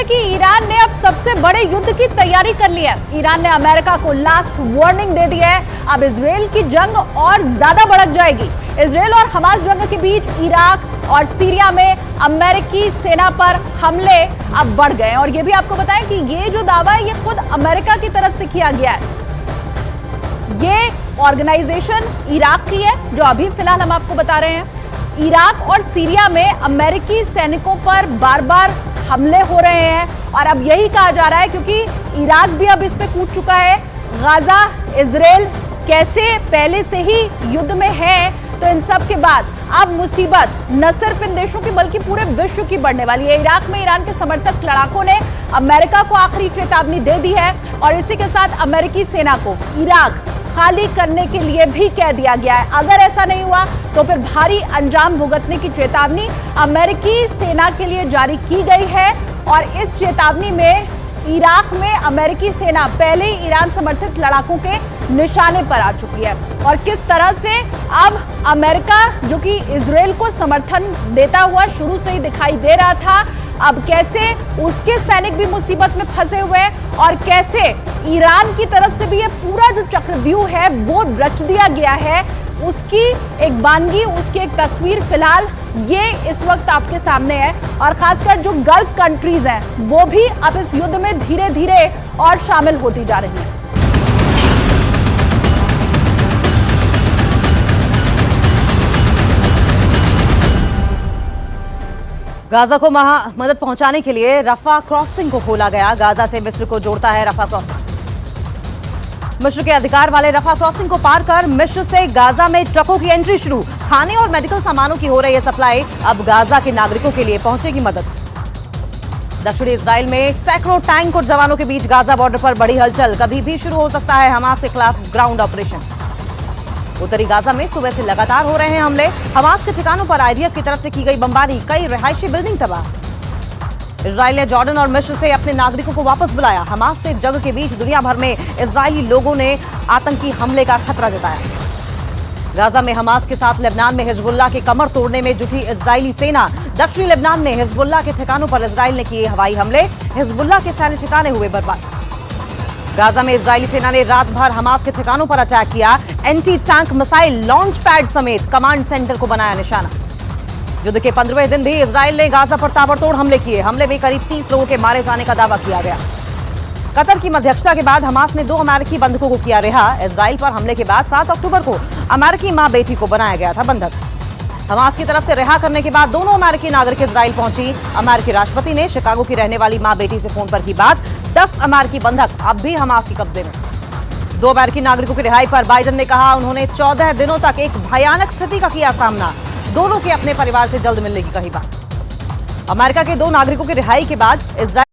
सोचिए कि ईरान ने अब सबसे बड़े युद्ध की तैयारी कर ली है। ईरान ने अमेरिका को लास्ट वार्निंग दे दी है। अब इजरायल की जंग और ज्यादा भड़क जाएगी। इजरायल और हमास जंग के बीच इराक और सीरिया में अमेरिकी सेना पर हमले अब बढ़ गए। और ये भी आपको बताएं कि ये जो दावा है ये खुद अमेरिका की तरफ से किया गया है। ये ऑर्गेनाइजेशन इराक की है, जो अभी फिलहाल हम आपको बता रहे हैं। इराक और सीरिया में अमेरिकी सैनिकों पर बार बार हमले हो रहे हैं और अब यही कहा जा रहा है, क्योंकि इराक भी अब इस पे कूद चुका है। गाजा इजरायल कैसे पहले से ही युद्ध में है, तो इन सब के बाद अब मुसीबत न सिर्फ इन देशों की बल्कि पूरे विश्व की बढ़ने वाली है। इराक में ईरान के समर्थक लड़ाकों ने अमेरिका को आखिरी चेतावनी दे दी है और इसी के साथ अमेरिकी सेना को इराक खाली करने के लिए भी कह दिया गया है। अगर ऐसा नहीं हुआ तो फिर भारी अंजाम भुगतने की चेतावनी अमेरिकी सेना के लिए जारी की गई है। और इस चेतावनी में इराक में अमेरिकी सेना पहले ही ईरान समर्थित लड़ाकों के निशाने पर आ चुकी है। और किस तरह से अब अमेरिका, जो कि इजरायल को समर्थन देता हुआ शुरू से ही दिखाई दे रहा था, अब कैसे उसके सैनिक भी मुसीबत में फंसे हुए हैं और कैसे ईरान की तरफ से भी ये पूरा जो चक्रव्यूह है वो रच दिया गया है, उसकी एक वानगी, उसकी एक तस्वीर फिलहाल ये इस वक्त आपके सामने है। और खासकर जो गल्फ कंट्रीज हैं वो भी अब इस युद्ध में धीरे धीरे और शामिल होती जा रही हैं। गाजा को मदद पहुंचाने के लिए रफा क्रॉसिंग को खोला गया। गाजा से मिस्र को जोड़ता है रफा क्रॉसिंग। मिस्र के अधिकार वाले रफा क्रॉसिंग को पार कर मिस्र से गाजा में ट्रकों की एंट्री शुरू। खाने और मेडिकल सामानों की हो रही है सप्लाई। अब गाजा के नागरिकों के लिए पहुंचेगी मदद। दक्षिणी इजराइल में सैकड़ों टैंक और जवानों के बीच गाजा बॉर्डर पर बड़ी हलचल। कभी भी शुरू हो सकता है हमास के खिलाफ ग्राउंड ऑपरेशन। उत्तरी गाजा में सुबह से लगातार हो रहे हैं हमले। हमास के ठिकानों पर आईडीएफ की तरफ से की गई बमबारी, कई रिहायशी बिल्डिंग तबाह। इजराइल ने जॉर्डन और मिस्र से अपने नागरिकों को वापस बुलाया। हमास से जंग के बीच दुनिया भर में इजरायली लोगों ने आतंकी हमले का खतरा जताया। गाजा में हमास के साथ लेबनान में हिजबुल्लाह के कमर तोड़ने में जुटी इजरायली सेना। दक्षिणी लेबनान में हिजबुल्लाह के ठिकानों पर इजराइल ने किए हवाई हमले। हिजबुल्लाह के सैन्य ठिकाने हुए बर्बाद। गाजा में इजरायली सेना ने रात भर हमास के ठिकानों पर अटैक किया। Anti tank missile launch pad समेत कमांड सेंटर को बनाया निशाना। युद्ध के 15वें दिन भी इजराइल ने गाजा पर ताबड़तोड़ हमले किए। हमले में करीब 30 लोगों के मारे जाने का दावा किया गया। कतर की मध्यस्थता के बाद हमास ने 2 अमेरिकी बंधकों को किया रिहा। इजराइल पर हमले के बाद 7 अक्टूबर को अमेरिकी मां बेटी को बनाया गया था बंधक। हमास की तरफ से रिहा करने के बाद दोनों अमेरिकी नागरिक इजराइल पहुंची। अमेरिकी राष्ट्रपति ने शिकागो की रहने वाली मां बेटी से फोन पर की बात। 10 अमेरिकी बंधक अब भी हमास के कब्जे में। 2 अमेरिकी नागरिकों की रिहाई पर बाइडेन ने कहा उन्होंने 14 दिनों तक एक भयानक स्थिति का किया सामना। दोनों के अपने परिवार से जल्द मिलने की कही बात। अमेरिका के 2 नागरिकों की रिहाई के बाद इजराइल